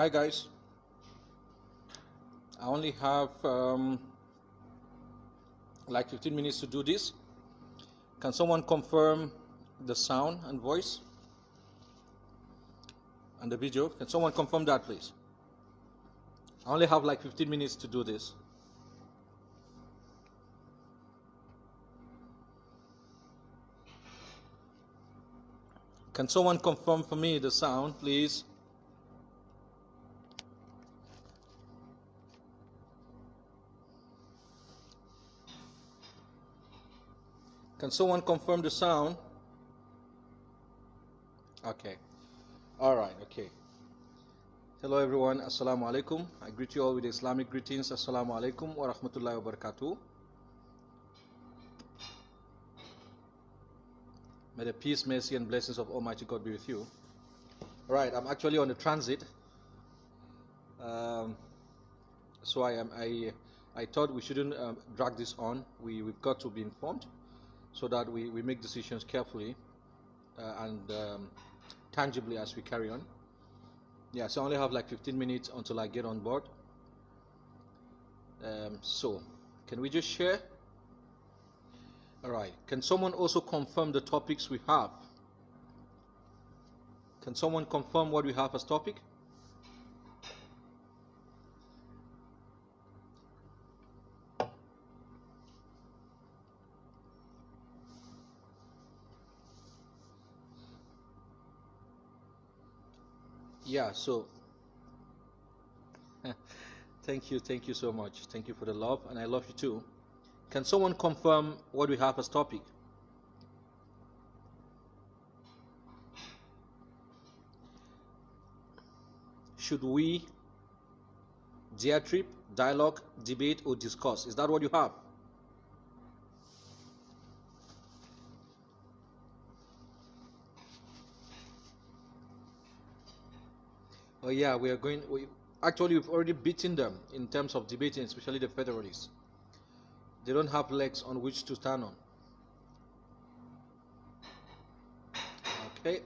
Hi guys, I only have like 15 minutes to do this. Can someone confirm the sound and voice and the video? Can someone confirm that, please? I only have like 15 minutes to do this. Can someone confirm for me the sound, please? Can someone confirm the sound? Okay. All right. Okay. Hello everyone. Assalamu alaikum. I greet you all with Islamic greetings. Assalamu alaikum wa rahmatullahi wa barakatuh. May the peace, mercy, and blessings of Almighty God be with you. All right. I'm actually on a transit. So I thought we shouldn't drag this on. We've got to be informed so that we make decisions carefully and tangibly as we carry on. Yeah, so I only have like 15 minutes until I get on board. So can we just share? All right. Can someone also confirm the topics we have? Can someone confirm what we have as topic? Yeah, so thank you so much. Thank you for the love, and I love you too. Can someone confirm what we have as topic? Should we diatribe, dialogue, debate, or discuss? Is that what you have? Oh yeah, we are going. Actually, we've already beaten them in terms of debating, especially the federalists. They don't have legs on which to stand on. Okay.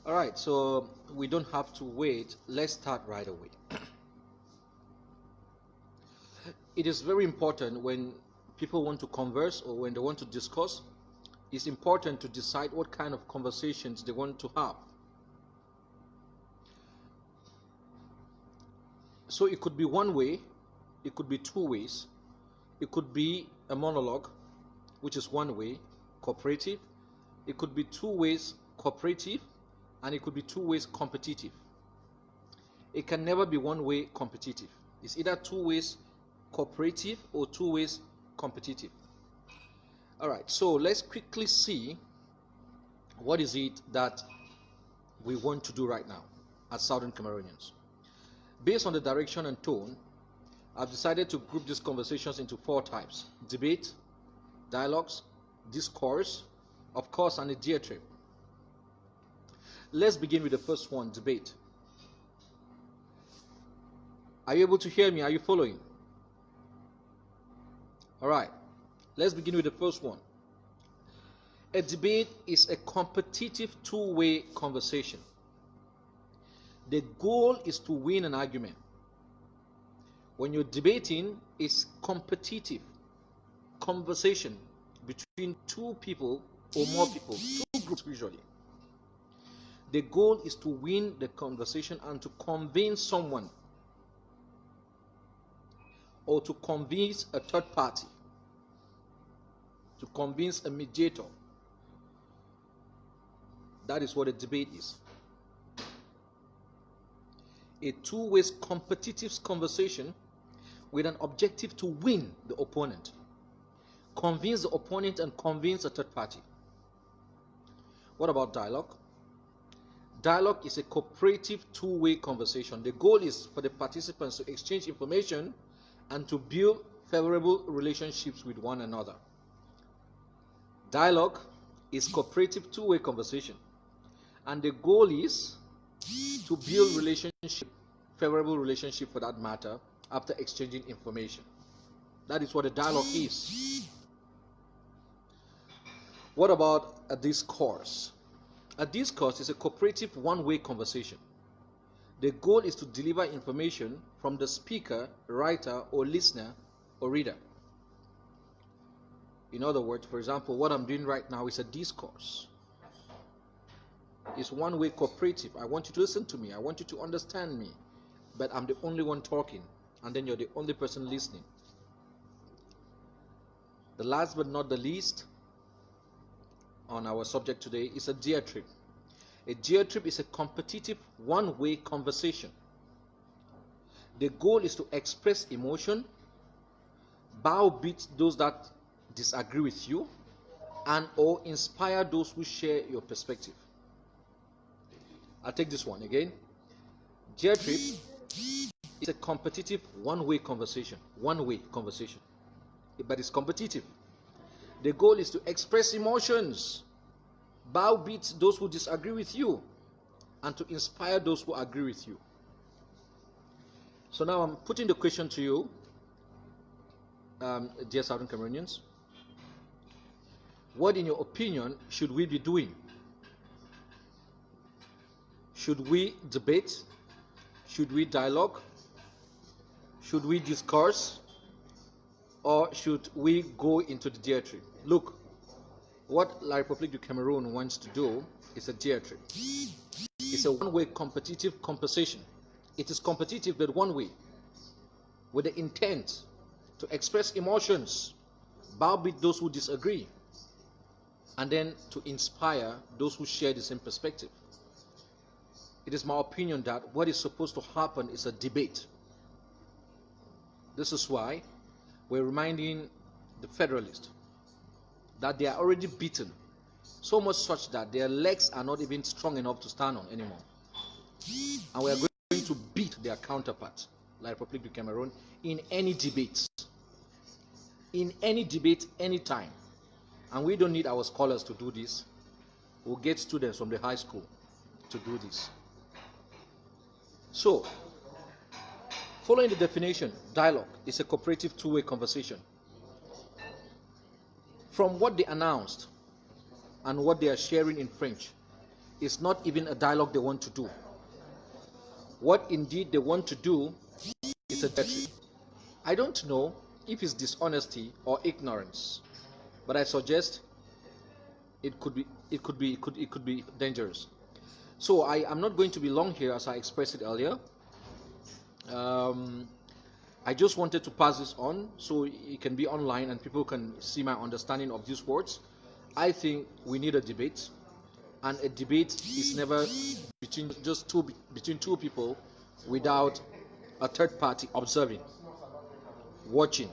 All right. So we don't have to wait. Let's start right away. It is very important when people want to converse or when they want to discuss. It's important to decide what kind of conversations they want to have. So it could be one way, it could be two ways, it could be a monologue, which is one way, cooperative, it could be two ways, cooperative, and it could be two ways, competitive. It can never be one way, competitive. It's either two ways, cooperative, or two ways, competitive. All right, so let's quickly see what is it that we want to do right now as Southern Cameroonians. Based on the direction and tone, I've decided to group these conversations into four types: debate, dialogues, discourse, of course, and a diatribe. Let's begin with the first one, debate. Are you able to hear me? Are you following? All right, let's begin with the first one. A debate is a competitive two-way conversation. The goal is to win an argument. When you're debating, it's competitive conversation between two people or more people, two groups usually. The goal is to win the conversation and to convince someone or to convince a third party, to convince a mediator. That is what a debate is. A two-way competitive conversation with an objective to win the opponent, convince the opponent, and convince a third party. What about dialogue? Dialogue is a cooperative two-way conversation. The goal is for the participants to exchange information and to build favorable relationships with one another. Dialogue is cooperative two-way conversation, and the goal is to build relationship, favorable relationship for that matter, after exchanging information. That is what a dialogue is. What about a discourse? A discourse is a cooperative one-way conversation. The goal is to deliver information from the speaker, writer, or listener, or reader. In other words, for example, what I'm doing right now is a discourse. It's one-way cooperative. I want you to listen to me. I want you to understand me. But I'm the only one talking, and then you're the only person listening. The last but not the least on our subject today is a diatribe. A diatribe is a competitive one-way conversation. The goal is to express emotion, browbeat those that disagree with you, and or inspire those who share your perspective. I'll take this one again. Diatribe is a competitive one-way conversation. One-way conversation. But it's competitive. The goal is to express emotions, browbeat those who disagree with you, and to inspire those who agree with you. So now I'm putting the question to you, dear Southern Cameroonians. What, in your opinion, should we be doing? Should we debate? Should we dialogue? Should we discourse? Or should we go into the diatribe? Look, what La République du Cameroon wants to do is a diatribe. It's a one-way competitive conversation. It is competitive, but one way, with the intent to express emotions, browbeat those who disagree, and then to inspire those who share the same perspective. It is my opinion that what is supposed to happen is a debate. This is why we're reminding the Federalists that they are already beaten, so much such that their legs are not even strong enough to stand on anymore. And we are going to beat their counterparts, La République du Cameroon, in any debates. In any debate, anytime. And we don't need our scholars to do this. We'll get students from the high school to do this. So, following the definition, dialogue is a cooperative two-way conversation. From what they announced and what they are sharing in French, it's not even a dialogue they want to do. What indeed they want to do is a diatribe. I don't know if it's dishonesty or ignorance, but I suggest it could be dangerous. So I am not going to be long here, as I expressed it earlier. I just wanted to pass this on so it can be online and people can see my understanding of these words. I think we need a debate, and a debate is never between two people without a third party observing, watching,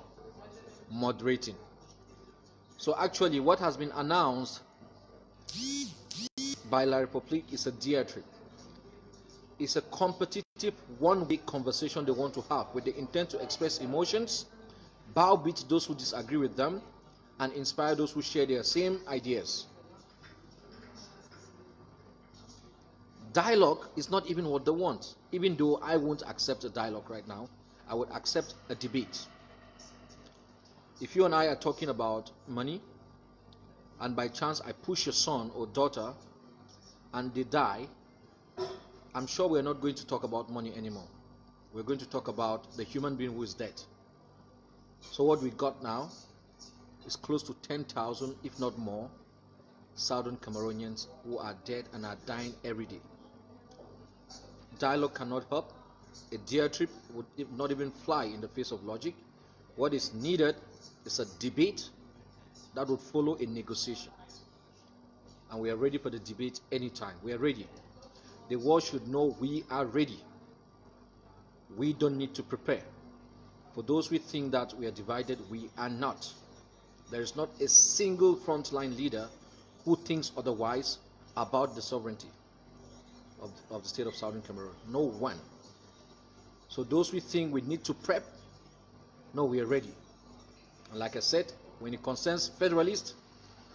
moderating. So actually what has been announced by La République is a diatribe. It's a competitive one-way conversation they want to have with the intent to express emotions, browbeat those who disagree with them, and inspire those who share their same ideas. Dialogue is not even what they want. Even though I won't accept a dialogue right now, I would accept a debate. If you and I are talking about money, and by chance I push your son or daughter and they die, I'm sure we're not going to talk about money anymore. We're going to talk about the human being who is dead. So what we got now is close to 10,000, if not more, Southern Cameroonians who are dead and are dying every day. Dialogue cannot help. A diatribe would not even fly in the face of logic. What is needed is a debate that would follow a negotiation. And we are ready for the debate anytime. We are ready. The world should know we are ready. We don't need to prepare. For those who think that we are divided, we are not. There is not a single frontline leader who thinks otherwise about the sovereignty of the state of Southern Cameroon. No one. So those who think we need to prep, no, we are ready. And like I said, when it concerns federalists,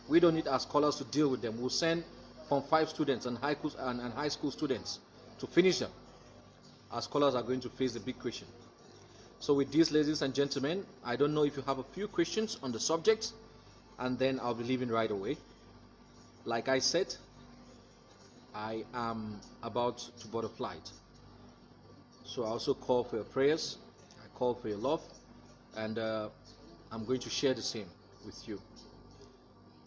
we don't need our scholars to deal with them. We'll send Form 5 students and high school students to finish them. Our scholars are going to face the big question. So with this, ladies and gentlemen, I don't know if you have a few questions on the subject, and then I'll be leaving right away. Like I said, I am about to board a flight. So I also call for your prayers, I call for your love, and I'm going to share the same with you.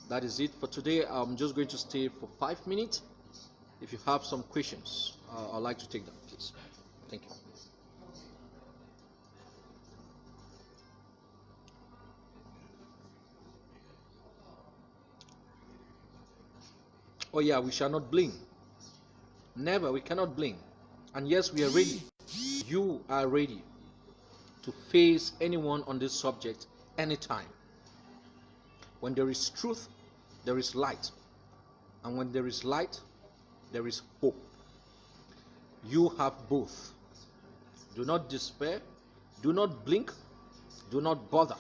That is it for today. I'm just going to stay for 5 minutes. If you have some questions, I'd like to take them, please. Thank you. Oh yeah, we shall not blink. Never, we cannot blink. And yes, we are ready. You are ready to face anyone on this subject anytime. When there is truth, there is light. And when there is light, there is hope. You have both. Do not despair. Do not blink. Do not bother.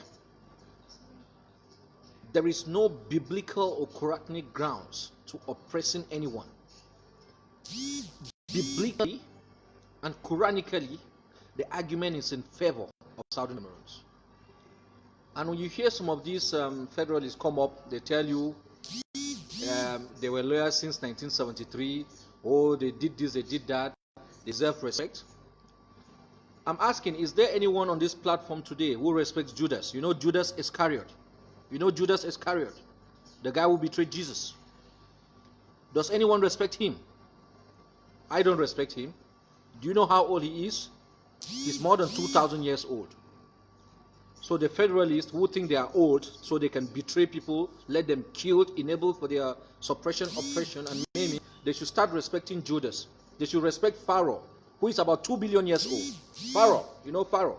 There is no biblical or Quranic grounds to oppressing anyone. Biblically and Quranically, the argument is in favor of Southern Cameroons. And when you hear some of these federalists come up, they tell you they were lawyers since 1973. Oh, they did this, they did that. They deserve respect. I'm asking, is there anyone on this platform today who respects Judas? You know Judas Iscariot. You know Judas Iscariot, the guy who betrayed Jesus. Does anyone respect him? I don't respect him. Do you know how old he is? He's more than 2,000 years old. So the federalists who think they are old, so they can betray people, let them killed, enable for their suppression, oppression, and maiming, they should start respecting Judas. They should respect Pharaoh, who is about 2 billion years old. Pharaoh, you know Pharaoh,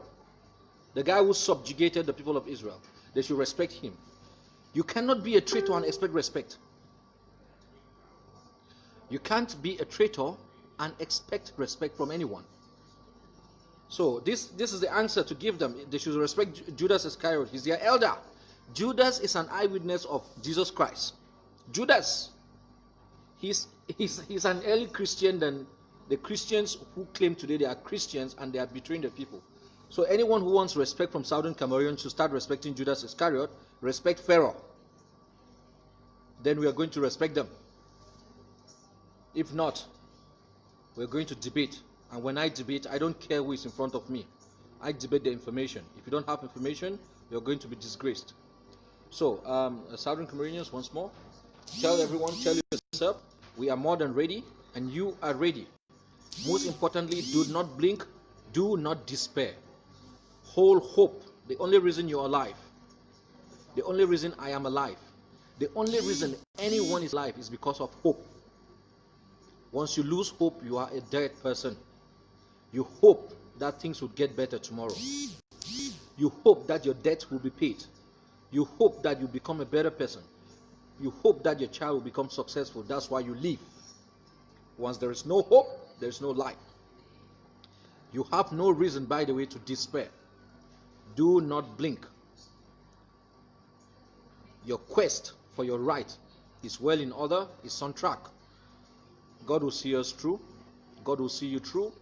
the guy who subjugated the people of Israel. They should respect him. You cannot be a traitor and expect respect. You can't be a traitor and expect respect from anyone. So this is the answer to give them. They should respect Judas Iscariot. He's their elder. Judas is an eyewitness of Jesus Christ. Judas, he's an early Christian than the Christians who claim today they are Christians and they are betraying the people. So anyone who wants respect from Southern Cameroon should start respecting Judas Iscariot, respect Pharaoh. Then we are going to respect them. If not, we're going to debate. And when I debate, I don't care who is in front of me. I debate the information. If you don't have information, you're going to be disgraced. So, Southern Cameroonians, once more, tell everyone, tell yourself, we are more than ready, and you are ready. Most importantly, do not blink, do not despair. Hold hope. The only reason you're alive, the only reason I am alive, the only reason anyone is alive is because of hope. Once you lose hope, you are a dead person. You hope that things will get better tomorrow. You hope that your debt will be paid. You hope that you become a better person. You hope that your child will become successful. That's why you live. Once there is no hope, there is no life. You have no reason, by the way, to despair. Do not blink. Your quest for your right is well in order, is on track. God will see us through. God will see you through,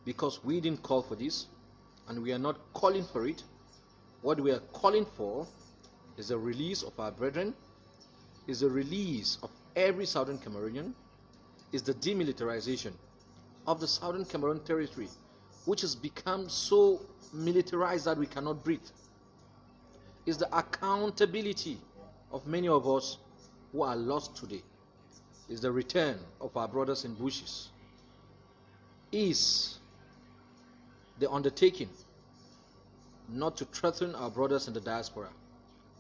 because we didn't call for this, and we are not calling for it. What we are calling for is a release of our brethren, is a release of every Southern Cameroonian, is the demilitarization of the Southern Cameroon territory, which has become so militarized that we cannot breathe. Is the accountability of many of us who are lost today. Is the return of our brothers in bushes. Is the undertaking not to threaten our brothers in the diaspora.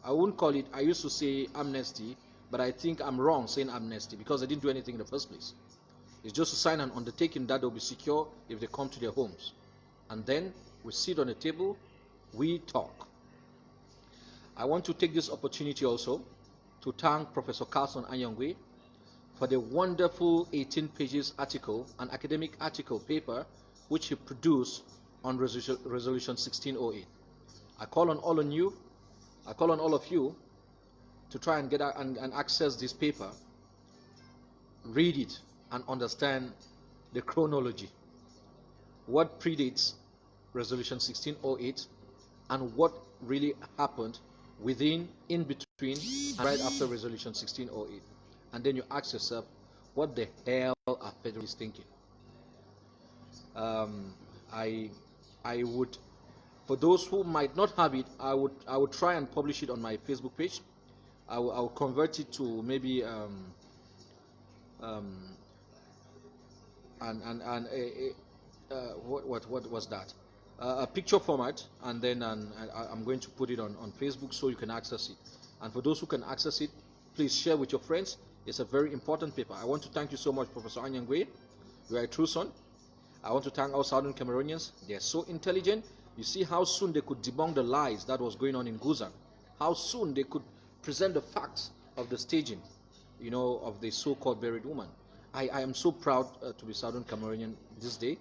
I wouldn't call it, I used to say amnesty, but I think I'm wrong saying amnesty, because they didn't do anything in the first place. It's just to sign an undertaking that they'll be secure if they come to their homes. And then we sit on a table, we talk. I want to take this opportunity also to thank Professor Carlson Anyangwe for the wonderful 18 pages article, an academic article paper, which he produced on Resolution 1608. I call on all of you to try and get out and access this paper, read it, and understand the chronology. What predates Resolution 1608 and what really happened within, in between, and right after Resolution 1608. And then you ask yourself, what the hell are federalists thinking? I would, for those who might not have it, I would try and publish it on my Facebook page. I will convert it to maybe um, and what was that? A picture format, and then I'm going to put it on Facebook so you can access it. And for those who can access it, please share with your friends. It's a very important paper. I want to thank you so much, Professor Anyangwe. You are a true son. I want to thank our Southern Cameroonians. They are so intelligent. You see how soon they could debunk the lies that was going on in Guzan. How soon they could present the facts of the staging, you know, of the so-called buried woman. I am so proud to be Southern Cameroonian this day.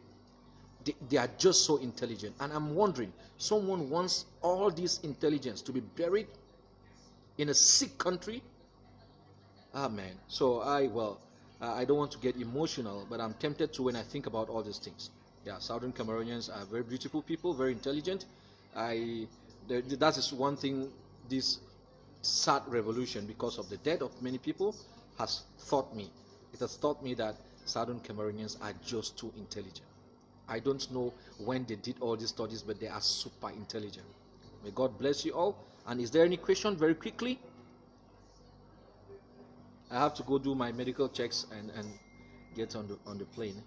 They are just so intelligent. And I'm wondering, someone wants all this intelligence to be buried in a sick country? Ah, man. So I don't want to get emotional, but I'm tempted to when I think about all these things. Yeah, Southern Cameroonians are very beautiful people, very intelligent. That is one thing this sad revolution, because of the death of many people, has taught me. It has taught me that Southern Cameroonians are just too intelligent. I don't know when they did all these studies, but they are super intelligent. May God bless you all. And is there any question very quickly? I have to go do my medical checks and get on the plane.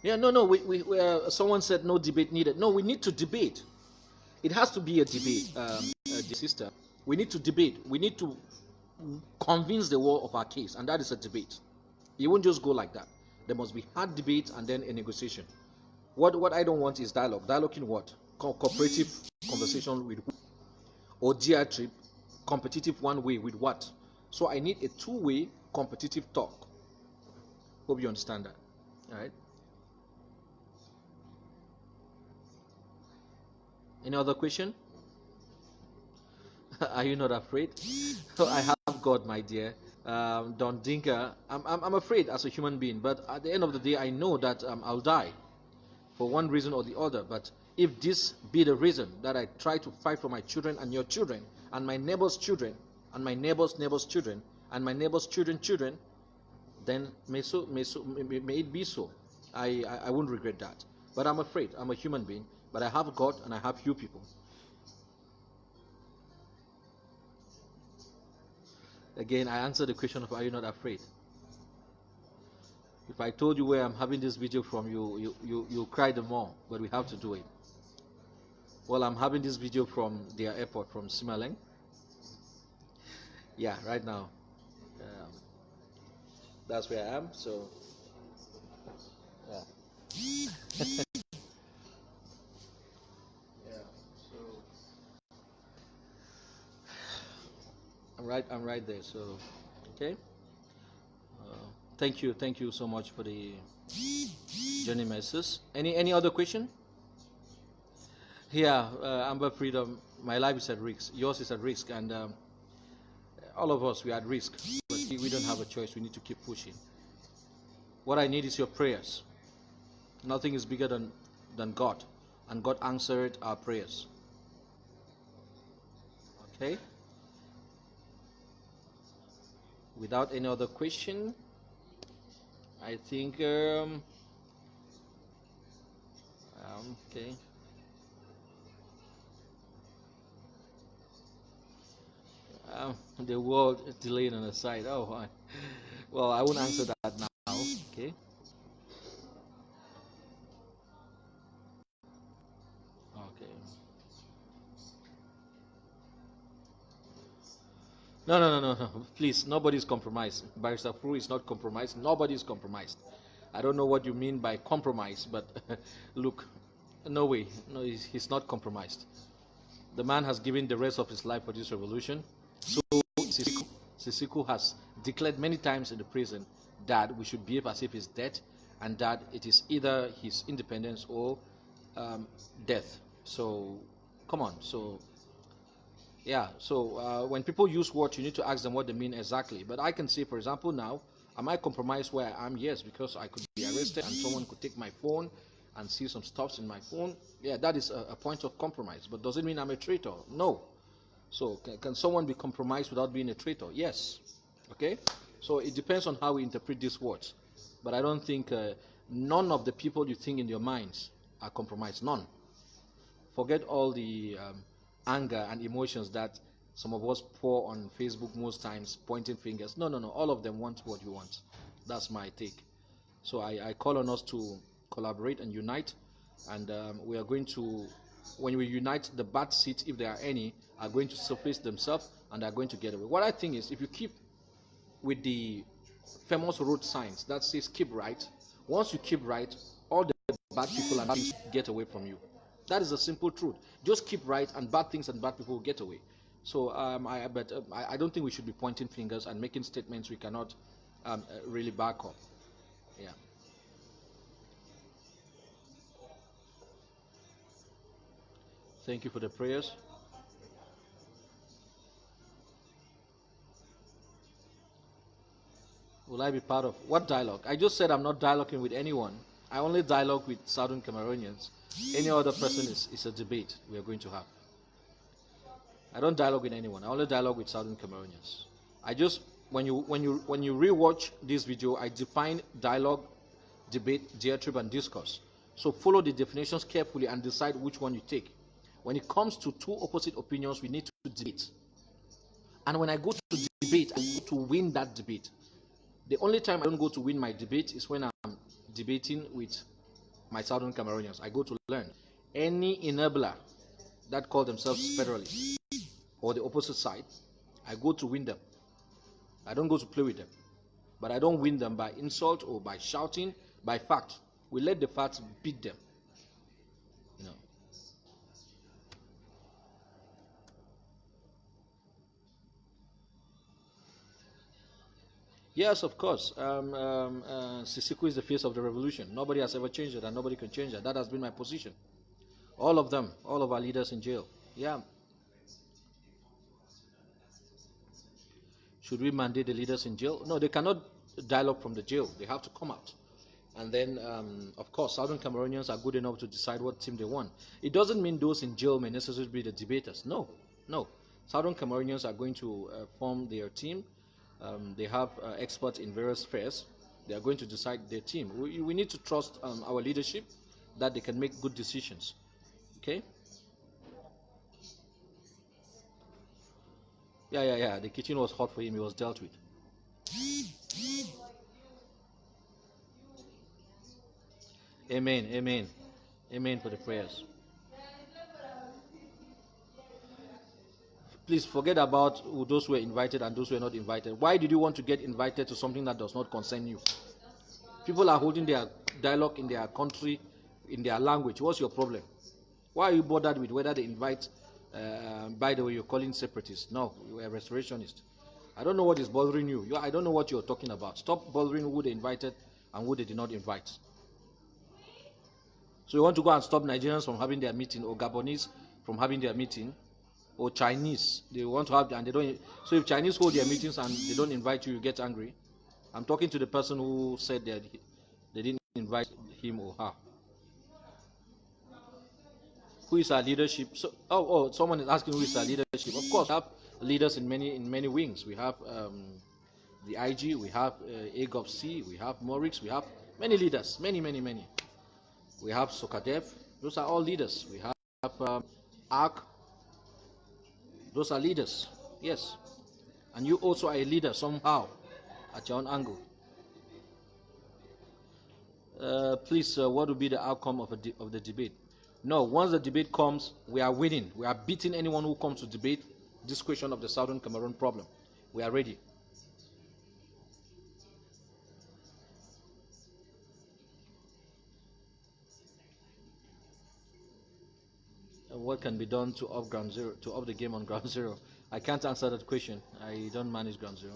Yeah, no. Someone said no debate needed. No, we need to debate. It has to be a debate, sister. We need to debate. We need to convince the world of our case, and that is a debate. It won't just go like that. There must be hard debate and then a negotiation. What I don't want is dialogue. Dialogue in what? Cooperative conversation with who? Or diatribe, competitive one way with what? So I need a two-way competitive talk. Hope you understand that. All right. Any other question? Are you not afraid? I have God, my dear. Don Dinka, I'm afraid as a human being, but at the end of the day, I know that I'll die for one reason or the other. But if this be the reason that I try to fight for my children and your children and my neighbor's children and my neighbor's children and my neighbor's children, then may it be so. I won't regret that. But I'm afraid. I'm a human being, but I have God and I have you people. Again, I answer the question of, are you not afraid? If I told you where I'm having this video from, you cry the more, but we have to do it. Well, I'm having this video from their airport, from Simaleng. Yeah, right now. That's where I am, so yeah. Yeah, so I'm right there, so okay. Thank you so much for the journey message. Any other question? Yeah, AMBA freedom, my life is at risk, yours is at risk, and all of us, we are at risk, but we don't have a choice. We need to keep pushing. What I need is your prayers. Nothing is bigger than God, and God answered our prayers. Okay, without any other question, I think okay. The world is delaying on the side. Oh, well, I won't answer that now. Okay. Okay. No. Please, nobody's compromised. Barrister Fru is not compromised. Nobody is compromised. I don't know what you mean by compromise, but look, no way. No, he's not compromised. The man has given the rest of his life for this revolution. So Sisiku has declared many times in the prison that we should behave as if he's dead, and that it is either his independence or death. So, come on. So, yeah. So when people use words, you need to ask them what they mean exactly. But I can say, for example, now, am I compromised where I am? Yes, because I could be arrested and someone could take my phone and see some stuffs in my phone. Yeah, that is a point of compromise. But does it mean I'm a traitor? No. So can someone be compromised without being a traitor? Yes. Okay. So it depends on how we interpret these words. But I don't think none of the people you think in your minds are compromised. None. Forget all the anger and emotions that some of us pour on Facebook most times, pointing fingers. No, no, no. All of them want what you want. That's my take. So I call on us to collaborate and unite. And we are going to, when we unite, the bad seeds, if there are any, are going to surface themselves and are going to get away. What I think is, if you keep with the famous road signs that says keep right, once you keep right, all the bad people and bad things get away from you. That is a simple truth. Just keep right and bad things and bad people will get away. So I don't think we should be pointing fingers and making statements we cannot really back up. Yeah. Thank you for the prayers. Will I be part of what dialogue? I just said I'm not dialoguing with anyone. I only dialogue with Southern Cameroonians. Any other person is a debate we are going to have. I don't dialogue with anyone. I only dialogue with Southern Cameroonians. I just when you rewatch this video, I define dialogue, debate, diatribe, and discourse. So follow the definitions carefully and decide which one you take. When it comes to two opposite opinions, we need to debate. And when I go to debate, I go to win that debate. The only time I don't go to win my debate is when I'm debating with my Southern Cameroonians. I go to learn. Any enabler that call themselves federalists or the opposite side, I go to win them. I don't go to play with them. But I don't win them by insult or by shouting, by fact. We let the facts beat them. You know. Yes, of course. Sisiku is the face of the revolution. Nobody has ever changed it, and nobody can change it. That has been my position. All of them, all of our leaders in jail. Yeah. Should we mandate the leaders in jail? No, they cannot dialogue from the jail. They have to come out. And then, of course, Southern Cameroonians are good enough to decide what team they want. It doesn't mean those in jail may necessarily be the debaters. No, no. Southern Cameroonians are going to form their team. They have experts in various spheres. They are going to decide their team. We need to trust our leadership that they can make good decisions. Okay? Yeah. The kitchen was hot for him. He was dealt with. Amen, amen. Amen for the prayers. Please forget about those who were invited and those who were not invited. Why did you want to get invited to something that does not concern you? People are holding their dialogue in their country, in their language. What's your problem? Why are you bothered with whether they invite? By the way, you're calling separatists. No, you're a restorationist. I don't know what is bothering you. I don't know what you're talking about. Stop bothering who they invited and who they did not invite. So you want to go and stop Nigerians from having their meeting, or Gabonese from having their meeting, or Chinese. They want to have, and they don't. So if Chinese hold their meetings and they don't invite you, you get angry. I'm talking to the person who said that they didn't invite him or her. Who is our leadership? So, someone is asking who is our leadership. Of course, we have leaders in many wings. We have the IG, we have AGOPC, we have Morix, we have many leaders, many. We have Sokadev. Those are all leaders. We have ARC. Those are leaders. Yes. And you also are a leader somehow at your own angle. Please, what will be the outcome of the debate? No, once the debate comes, we are winning. We are beating anyone who comes to debate this question of the Southern Cameroon problem. We are ready. What can be done to up ground zero, to up the game on ground zero? I can't answer that question. I don't manage ground zero.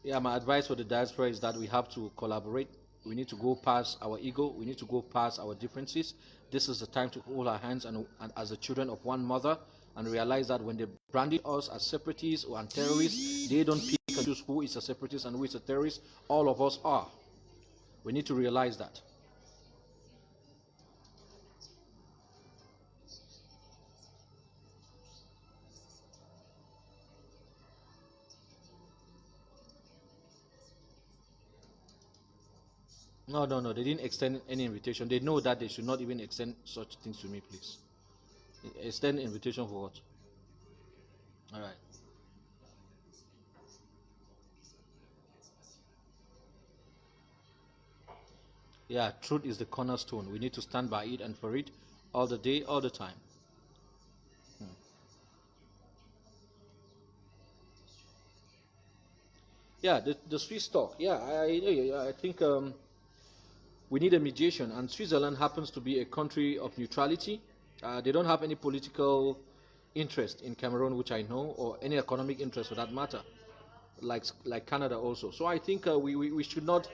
Yeah, my advice for the diaspora is that we have to collaborate. We need to go past our ego. We need to go past our differences. This is the time to hold our hands and as the children of one mother, and realize that when they branded us as separatists or terrorists, they don't pick and choose who is a separatist and who is a terrorist. All of us are. We need to realize that. No, no, no. They didn't extend any invitation. They know that they should not even extend such things to me, please. Extend invitation for what? All right. Yeah, truth is the cornerstone. We need to stand by it and for it all the day, all the time. Hmm. Yeah, the Swiss talk. Yeah, I think we need a mediation, and Switzerland happens to be a country of neutrality. They don't have any political interest in Cameroon, which I know, or any economic interest for that matter, like Canada also. So I think we should not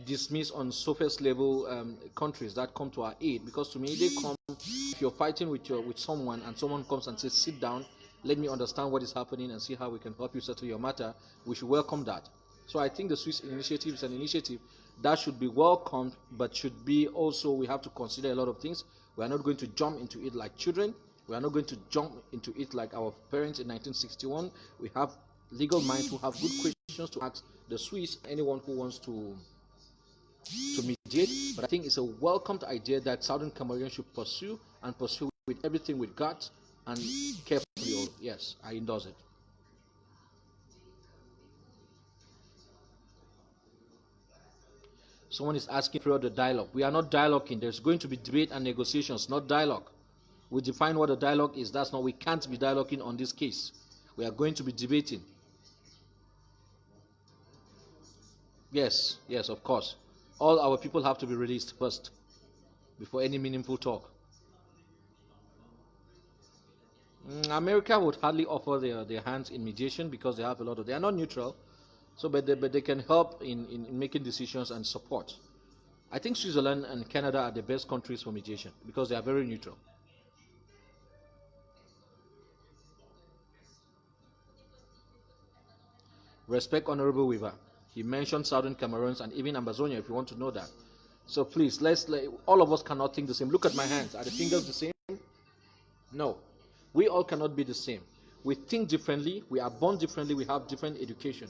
dismiss on surface level countries that come to our aid, because to me they come, if you're fighting with someone and someone comes and says sit down, let me understand what is happening and see how we can help you settle your matter, we should welcome that. So I think the Swiss initiative is an initiative that should be welcomed, but should be also, we have to consider a lot of things. We are not going to jump into it like children. We are not going to jump into it like our parents in 1961. We have legal minds who have good questions to ask the Swiss, anyone who wants to mediate. But I think it's a welcomed idea that Southern Cameroon should pursue, and pursue with everything with guts and carefully. Yes, I endorse it. Someone is asking for the dialogue. We are not dialoguing. There's going to be debate and negotiations, not dialogue. We define what a dialogue is. That's not, we can't be dialoguing on this case. We are going to be debating. Yes, yes, of course. All our people have to be released first before any meaningful talk. America would hardly offer their hands in mediation, because they have a lot of, they are not neutral. So, but they can help in making decisions and support. I think Switzerland and Canada are the best countries for mediation, because they are very neutral. Respect Honorable Weaver. He mentioned Southern Cameroons and even Ambazonia, if you want to know that. So please, all of us cannot think the same. Look at my hands. Are the fingers the same? No. We all cannot be the same. We think differently. We are born differently. We have different education.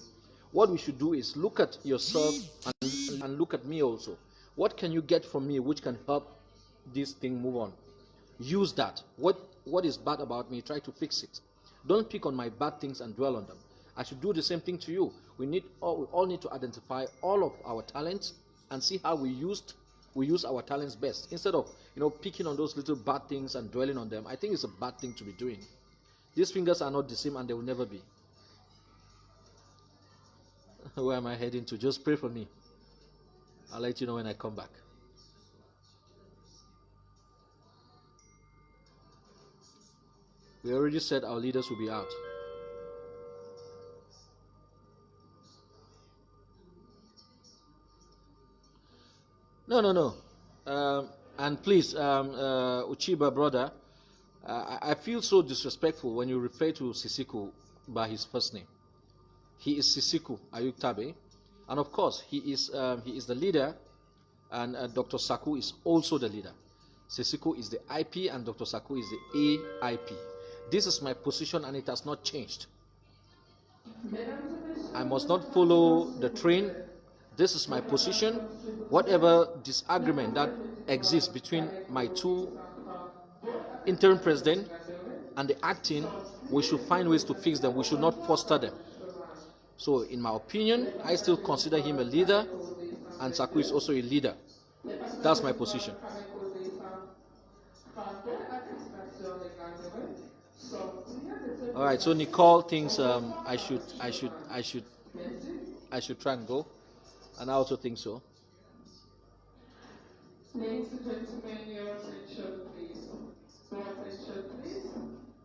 What we should do is look at yourself and look at me also. What can you get from me which can help this thing move on? Use that. What is bad about me? Try to fix it. Don't pick on my bad things and dwell on them. I should do the same thing to you. We all need to identify all of our talents and see how we use our talents best, instead of picking on those little bad things and dwelling on them. I think it's a bad thing to be doing. These fingers are not the same, and they will never be. Where am I heading to? Just pray for me. I'll let you know when I come back. We already said our leaders will be out. No. And please, Uchiba brother, I feel so disrespectful when you refer to Sisiku by his first name. He is Sisiku Ayuktabe, and of course he is the leader, and Dr. Saku is also the leader. Sisiku is the IP and Dr. Saku is the AIP. This is my position, and it has not changed. I must not follow the train. This is my position. Whatever disagreement that exists between my two interim president and the acting, we should find ways to fix them. We should not foster them. So in my opinion, I still consider him a leader, and Saku is also a leader. That's my position. All right, so Nicole thinks I should try and go, and I also think so. Ladies and gentlemen, your attention please. Your attention please.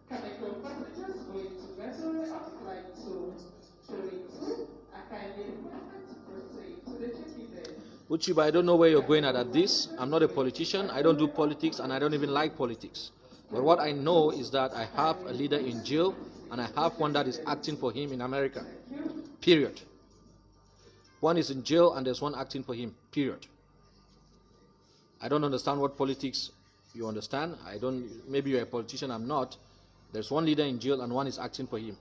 Chemical passengers going to vessel of flight 232 are kindly requested to proceed to the check-in desk. Uchiba, I don't know where you're going at this. I'm not a politician. I don't do politics, and I don't even like politics. But what I know is that I have a leader in jail, and I have one that is acting for him in America. Period. One is in jail, and there's one acting for him. Period. I don't understand what politics you understand. Maybe you're a politician, I'm not. There's one leader in jail and one is acting for him.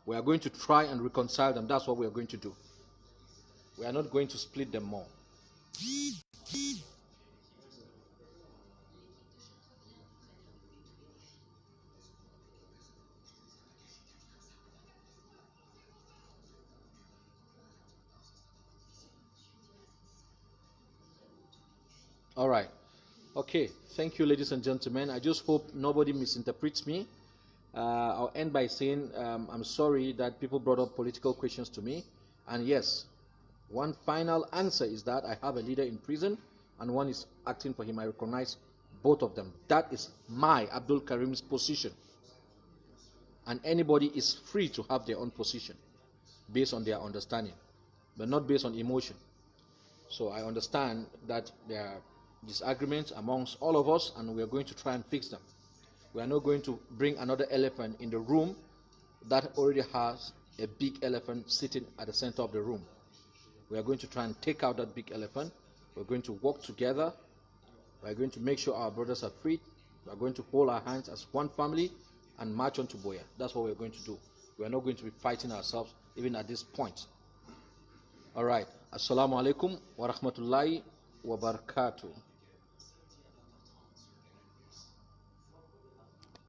We are going to try and reconcile them. That's what we are going to do. We are not going to split them more. All right. Okay. Thank you, ladies and gentlemen. I just hope nobody misinterprets me. I'll end by saying I'm sorry that people brought up political questions to me. And yes, one final answer is that I have a leader in prison and one is acting for him. I recognize both of them. That is my Abdul Karim's position. And anybody is free to have their own position based on their understanding, but not based on emotion. So I understand that there are disagreements amongst all of us, and we are going to try and fix them. We are not going to bring another elephant in the room that already has a big elephant sitting at the center of the room. We are going to try and take out that big elephant. We're going to work together. We're going to make sure our brothers are free. We're going to hold our hands as one family and march on to Boya. That's what we're going to do. We're not going to be fighting ourselves even at this point. All right. Assalamu alaikum wa rahmatullahi wa barakatuh.